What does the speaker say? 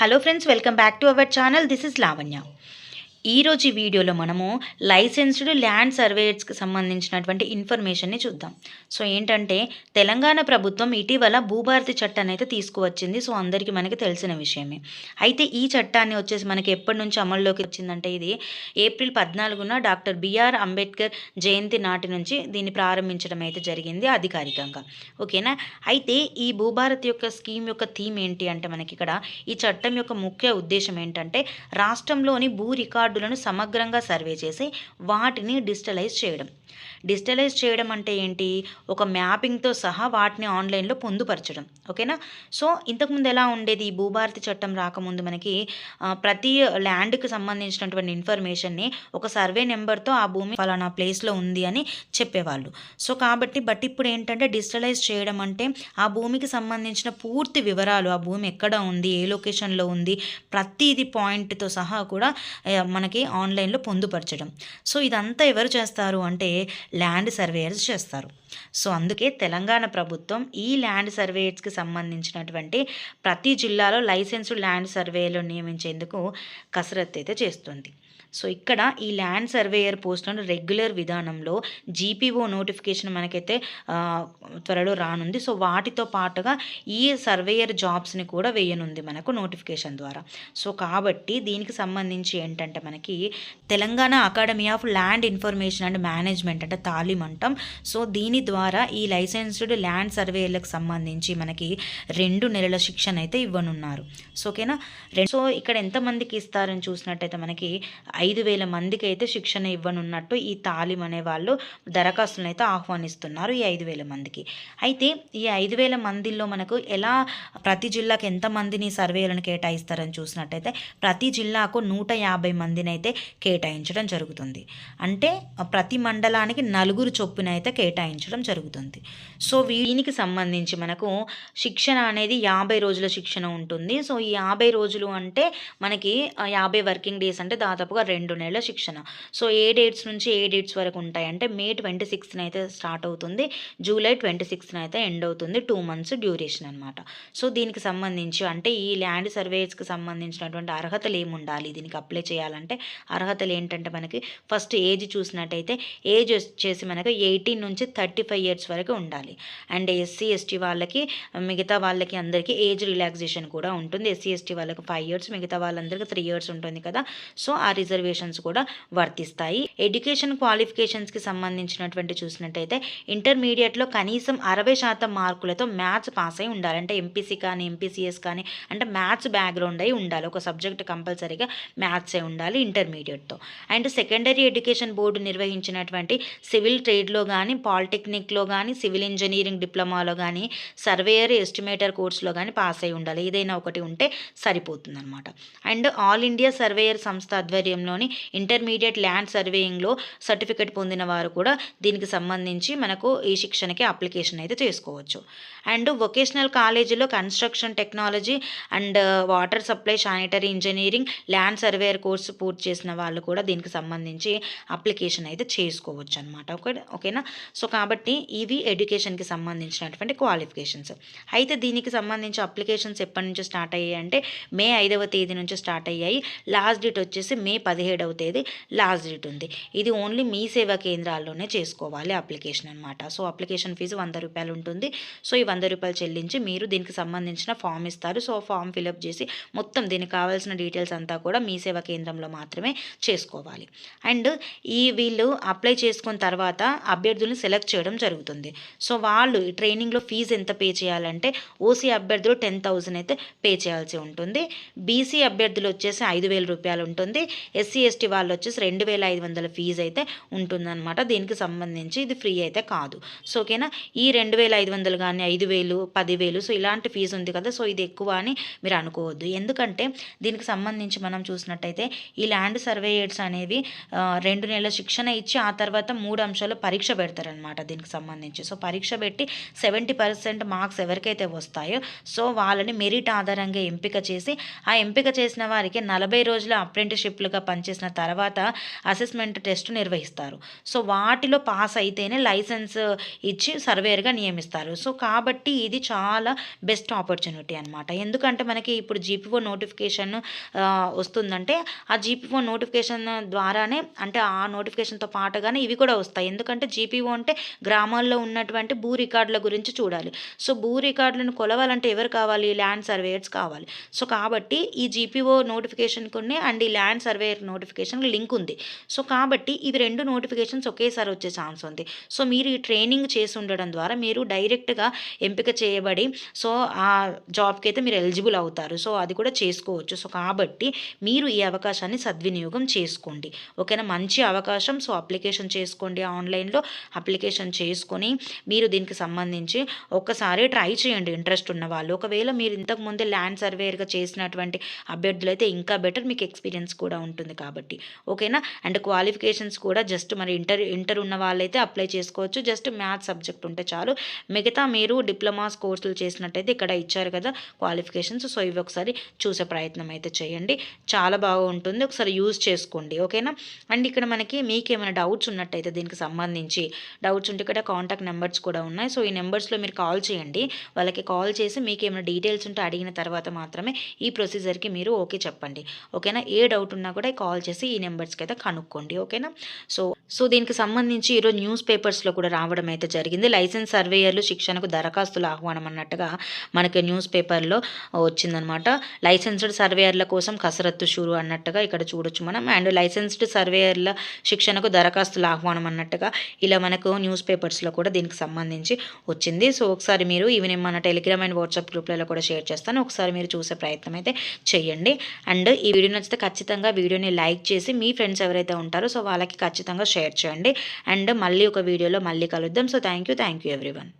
Hello friends, welcome back to our channel. This is Lavanya. ఈరోజు ఈ వీడియోలో మనము లైసెన్స్డ్ ల్యాండ్ సర్వేయర్స్కి సంబంధించినటువంటి ఇన్ఫర్మేషన్ని చూద్దాం. సో ఏంటంటే, తెలంగాణ ప్రభుత్వం ఇటీవల భూభారతి చట్టాన్ని అయితే తీసుకువచ్చింది. సో అందరికీ మనకి తెలిసిన విషయమే. అయితే ఈ చట్టాన్ని వచ్చేసి మనకి ఎప్పటి నుంచి అమల్లోకి వచ్చిందంటే, ఇది ఏప్రిల్ 14న డాక్టర్ బిఆర్ అంబేద్కర్ జయంతి నాటి నుంచి దీన్ని ప్రారంభించడం అయితే జరిగింది అధికారికంగా. ఓకేనా. అయితే ఈ భూభారతి యొక్క స్కీమ్ యొక్క థీమ్ ఏంటి అంటే, మనకి ఇక్కడ ఈ చట్టం యొక్క ముఖ్య ఉద్దేశం ఏంటంటే, రాష్ట్రంలోని భూ రికార్డులను సమగ్రంగా సర్వే చేసి వాటిని డిజిటలైజ్ చేయడం అంటే ఏంటి, ఒక మ్యాపింగ్తో సహా వాటిని ఆన్లైన్లో పొందుపరచడం. ఓకేనా. సో ఇంతకుముందు ఎలా ఉండేది, ఈ భూభారతి చట్టం రాకముందు మనకి ప్రతి ల్యాండ్కి సంబంధించినటువంటి ఇన్ఫర్మేషన్ని ఒక సర్వే నెంబర్తో ఆ భూమి ఫలానా ప్లేస్లో ఉంది అని చెప్పేవాళ్ళు. సో కాబట్టి ఇప్పుడు ఏంటంటే, డిజిటలైజ్ చేయడం అంటే ఆ భూమికి సంబంధించిన పూర్తి వివరాలు, ఆ భూమి ఎక్కడ ఉంది, ఏ లొకేషన్లో ఉంది, ప్రతిది పాయింట్తో సహా కూడా మనకి ఆన్లైన్లో పొందుపరచడం. సో ఇదంతా ఎవరు చేస్తారు అంటే, ల్యాండ్ సర్వేయర్స్ చేస్తారు. సో అందుకే తెలంగాణ ప్రభుత్వం ఈ ల్యాండ్ సర్వేయర్స్కి సంబంధించినటువంటి ప్రతి జిల్లాలో లైసెన్స్డ్ ల్యాండ్ సర్వేయర్లు నియమించేందుకు కసరత్తు అయితే చేస్తుంది. సో ఇక్కడ ఈ ల్యాండ్ సర్వేయర్ పోస్టులను రెగ్యులర్ విధానంలో జీపీఓ నోటిఫికేషన్ మనకైతే త్వరలో రానుంది. సో వాటితో పాటుగా ఈ సర్వేయర్ జాబ్స్ని కూడా వేయనుంది మనకు నోటిఫికేషన్ ద్వారా. సో కాబట్టి దీనికి సంబంధించి ఏంటంటే, మనకి Telangana academy of land information and management అంటే తాలీం అంటాం. సో దీని ద్వారా ఈ లైసెన్స్డ్ ల్యాండ్ సర్వేయర్లకు సంబంధించి మనకి 2 నెలల శిక్షణ అయితే ఇవ్వనున్నారు. సో ఓకేనా. సో ఇక్కడ ఎంతమందికి ఇస్తారని చూసినట్టయితే, మనకి 5,000 మందికి అయితే శిక్షణ ఇవ్వనున్నట్టు ఈ తాలీం అనే వాళ్ళు దరఖాస్తులను అయితే ఆహ్వానిస్తున్నారు, ఈ 5,000 మందికి. అయితే ఈ 5,000 మందిలో మనకు ఎలా, ప్రతి జిల్లాకు ఎంతమందిని సర్వేలను కేటాయిస్తారని చూసినట్టయితే, ప్రతి జిల్లాకు 150 మందిని అయితే కేటాయించడం జరుగుతుంది. అంటే ప్రతి మండలానికి 4 చొప్పున అయితే కేటాయించడం జరుగుతుంది. సో దీనికి సంబంధించి మనకు శిక్షణ అనేది 50 రోజుల శిక్షణ ఉంటుంది. సో ఈ 50 రోజులు అంటే మనకి 50 వర్కింగ్ డేస్ అంటే దాదాపుగా 2 నెలల శిక్షణ. సో ఏ డేట్స్ నుంచి ఏ డేట్స్ వరకు ఉంటాయంటే, మే 26న అయితే స్టార్ట్ అవుతుంది, జూలై 26న అయితే ఎండ్ అవుతుంది. 2 months డ్యూరేషన్ అనమాట. సో దీనికి సంబంధించి అంటే, ఈ ల్యాండ్ సర్వేస్కి సంబంధించినటువంటి అర్హతలు ఏమి ఉండాలి దీనికి అప్లై చేయాలంటే, అర్హతలు ఏంటంటే, మనకి ఫస్ట్ ఏజ్ చూసినట్టయితే, ఏజ్ వచ్చేసి మనకు 18 నుంచి 35 years వరకు ఉండాలి. అండ్ ఎస్సీ ఎస్టీ వాళ్ళకి, మిగతా వాళ్ళకి అందరికీ ఏజ్ రిలాక్సేషన్ కూడా ఉంటుంది. ఎస్సీ ఎస్టీ వాళ్ళకి 5 years, మిగతా వాళ్ళందరికీ 3 years ఉంటుంది కదా. సో ఆ రిజర్వేషన్స్ కూడా వర్తిస్తాయి. ఎడ్యుకేషన్ క్వాలిఫికేషన్స్కి సంబంధించినటువంటి చూసినట్టయితే, ఇంటర్మీడియట్లో కనీసం 60% మార్కులతో మ్యాథ్స్ పాస్ అయి ఉండాలి. అంటే ఎంపీసీ కానీ ఎంపీసీఎస్ కానీ అంటే మ్యాథ్స్ బ్యాక్గ్రౌండ్ అయి ఉండాలి. ఒక సబ్జెక్ట్ కంపల్సరీగా మ్యాథ్స్ అయి ఉండాలి ఇంటర్మీడియట్లో. అండ్ సెకండరీ ఎడ్యుకేషన్ బోర్డు నిర్వహించినటువంటి సివిల్ ట్రేడ్లో కానీ, పాలిటెక్నిక్లో కానీ, సివిల్ ఇంజనీరింగ్ డిప్లొమాలో కానీ, సర్వేయర్ ఎస్టిమేటర్ కోర్సులో కానీ పాస్ అయి ఉండాలి. ఏదైనా ఒకటి ఉంటే సరిపోతుందన్నమాట. అండ్ ఆల్ ఇండియా సర్వేయర్ సంస్థ ఆధ్వర్యంలోని ఇంటర్మీడియట్ ల్యాండ్ సర్వేయింగ్లో సర్టిఫికెట్ పొందిన వారు కూడా దీనికి సంబంధించి మనకు ఈ శిక్షణకి అప్లికేషన్ అయితే చేసుకోవచ్చు. అండ్ వొకేషనల్ కాలేజీలో construction technology and water supply, sanitary engineering, land surveyor course పూర్తి చేసిన వాళ్ళు కూడా దీనికి సంబంధించి అప్లికేషన్ అయితే చేసుకోవచ్చు అనమాట. ఓకేనా. సో కాబట్టి ఇవి ఎడ్యుకేషన్కి సంబంధించినటువంటి క్వాలిఫికేషన్స్. అయితే దీనికి సంబంధించి అప్లికేషన్స్ ఎప్పటి నుంచి స్టార్ట్ అయ్యాయి అంటే, మే 5వ తేదీ నుంచి స్టార్ట్ అయ్యాయి. లాస్ట్ డేట్ వచ్చేసి మే 17వ తేదీ లాస్ట్ డేట్ ఉంది. ఇది ఓన్లీ మీ సేవా కేంద్రాల్లోనే చేసుకోవాలి అప్లికేషన్ అనమాట. సో అప్లికేషన్ ఫీజు 100 రూపాయలు ఉంటుంది. సో ఈ 100 రూపాయలు చెల్లించి మీరు దీనికి సంబంధించిన ఫామ్ ఇస్తారు. సో ఫామ్ ఫిలప్ చేసి మొత్తం దీనికి కావాల్సిన డీటెయిల్స్ అంతా కూడా మీ సేవా కేంద్రంలో మాత్రమే చేసుకోవాలి. అండ్ వీళ్ళు అప్లై చేసుకున్న తర్వాత అభ్యర్థులను సెలెక్ట్ చేయడం జరుగుతుంది. సో వాళ్ళు ఈ ట్రైనింగ్లో ఫీజు ఎంత పే చేయాలంటే, ఓసీ అభ్యర్థులు 10,000 అయితే పే చేయాల్సి ఉంటుంది. బీసీ అభ్యర్థులు వచ్చేసి 5,000 రూపాయలు ఉంటుంది. ఎస్సీ ఎస్టీ వాళ్ళు వచ్చేసి 2,500 ఫీజు అయితే ఉంటుందన్నమాట. దీనికి సంబంధించి ఇది ఫ్రీ అయితే కాదు. సో ఓకేనా. ఈ 2,500 కానీ 5,000, 10,000 సో ఇలాంటి ఫీజు ఉంది కదా. సో ఇది ఎక్కువ అని మీరు అనుకోవద్దు. ఎందుకంటే దీనికి సంబంధించి మనం చూసినట్టయితే, ఈ ల్యాండ్ సర్వేయర్స్ అనేవి 2 నెలల శిక్షణ ఇచ్చి ఆ తర్వాత 3 అంశాలు పరీక్ష పెడతారనమాట దీనికి సంబంధించి. సో పరీక్ష పెట్టి 70% మార్క్స్ ఎవరికైతే వస్తాయో సో వాళ్ళని మెరిట్ ఆధారంగా ఎంపిక చేసి, ఆ ఎంపిక చేసిన వారికి 40 రోజుల అప్రెంటిస్షిప్లుగా పనిచేసిన తర్వాత అసెస్మెంట్ టెస్ట్ నిర్వహిస్తారు. సో వాటిలో పాస్ అయితేనే లైసెన్స్ ఇచ్చి సర్వేయర్గా నియమిస్తారు. సో కాబట్టి ఇది చాలా బెస్ట్ ఆపర్చునిటీ అనమాట. ఎందుకంటే మనకి ఇప్పుడు జీపీఓ నోటిఫికేషన్ వస్తుందంటే ఆ జీపీఓ నోటిఫికేషన్ ద్వారానే, అంటే ఆ నోటిఫికేషన్తో పాటుగానే ఇవి కూడా వస్తాయి. ఎందుకంటే జీపీఓ అంటే గ్రామాల్లో ఉన్నటువంటి భూ రికార్డుల గురించి చూడాలి. సో భూ రికార్డులను కొలవాలంటే ఎవరు కావాలి? ల్యాండ్ సర్వేయర్స్ కావాలి. సో కాబట్టి ఈ జీపీఓ నోటిఫికేషన్కి అండ్ ఈ ల్యాండ్ సర్వేయర్ నోటిఫికేషన్ లింక్ ఉంది. సో కాబట్టి ఇవి 2 నోటిఫికేషన్స్ ఒకేసారి వచ్చే ఛాన్స్ ఉంది. సో మీరు ఈ ట్రైనింగ్ చేసి ఉండడం ద్వారా మీరు డైరెక్ట్గా ఎంపిక చేయబడి సో ఆ జాబ్కి అయితే మీరు ఎలిజిబుల్ అవుతారు. సో అది కూడా చేసుకోవచ్చు. సో కాబట్టి మీరు ఈ అవకాశాన్ని సద్వినియోగం చేసుకోండి. ఓకేనా? మంచి అవకాశం. సో అప్లికేషన్ చేసుకోండి. ఆన్లైన్లో అప్లికేషన్ చేసుకొని మీరు దీనికి సంబంధించి ఒక్కసారి ట్రై చేయండి ఇంట్రెస్ట్ ఉన్న వాళ్ళు. ఒకవేళ మీరు ఇంతకుముందే ల్యాండ్ సర్వేయర్గా చేసినటువంటి అభ్యర్థులు అయితే ఇంకా బెటర్, మీకు ఎక్స్పీరియన్స్ కూడా ఉంటుంది కాబట్టి. ఓకేనా? అండ్ క్వాలిఫికేషన్స్ కూడా జస్ట్ మరి ఇంటర్ ఉన్న వాళ్ళైతే అప్లై చేసుకోవచ్చు. జస్ట్ మ్యాథ్స్ సబ్జెక్ట్ ఉంటే చాలు. మిగతా మీరు డిప్లొమాస్ కోర్సులు చేసినట్టయితే ఇక్కడ ఇచ్చారు కదా క్వాలిఫికేషన్స్. సో ఇవి ఒకసారి చూసే ప్రయత్నం అయితే చేయండి. చాలా బాగుంటుంది. ఒకసారి యూజ్ చేసుకోండి. ఓకేనా? అండ్ ఇక్కడ మనకి మీకేమైనా డౌట్స్ ఉన్నట్టయితే దీనికి సంబంధించి డౌట్స్ ఉంటే ఇక్కడ కాంటాక్ట్ నెంబర్స్ కూడా ఉన్నాయి. సో ఈ నెంబర్స్లో మీరు కాల్ చేయండి. వాళ్ళకి కాల్ చేసి మీకు ఏమైనా డీటెయిల్స్ ఉంటే అడిగిన తర్వాత మాత్రమే ఈ ప్రొసీజర్కి మీరు ఓకే చెప్పండి. ఓకేనా? ఏ డౌట్ ఉన్నా కూడా కాల్ చేసి ఈ నెంబర్స్కి అయితే కనుక్కోండి. ఓకేనా? సో దీనికి సంబంధించి ఈరోజు న్యూస్ పేపర్స్లో కూడా రావడం అయితే జరిగింది. లైసెన్స్ సర్వేయర్లు శిక్షణకు దరఖాస్తుల ఆహ్వానం అన్నట్టుగా మనకి న్యూస్ పేపర్లో వచ్చిందనమాట. లైసెన్స్డ్ సర్వేయర్ల కోసం కసరత్తు షురు అన్నట్టుగా ఇక్కడ చూడొచ్చు మనం. అండ్ లైసెన్స్డ్ సర్వేయర్ల శిక్షణకు దరఖాస్తుల ఆహ్వానం అన్నట్టుగా ఇలా మనకు న్యూస్ పేపర్స్లో కూడా దీనికి సంబంధించి వచ్చింది. సో ఒకసారి మీరు ఈవినింగ్ మన టెలిగ్రామ్ అండ్ వాట్సాప్ గ్రూప్లలో కూడా షేర్ చేస్తాను. ఒకసారి మీరు చూసే ప్రయత్నం అయితే చేయండి. అండ్ ఈ వీడియో నచ్చితే ఖచ్చితంగా వీడియోని లైక్ చేసి మీ ఫ్రెండ్స్ ఎవరైతే ఉంటారో సో వాళ్ళకి ఖచ్చితంగా షేర్ చేయండి. అండ్ మళ్ళీ ఒక వీడియోలో మళ్ళీ కలుద్దాం. So thank you everyone.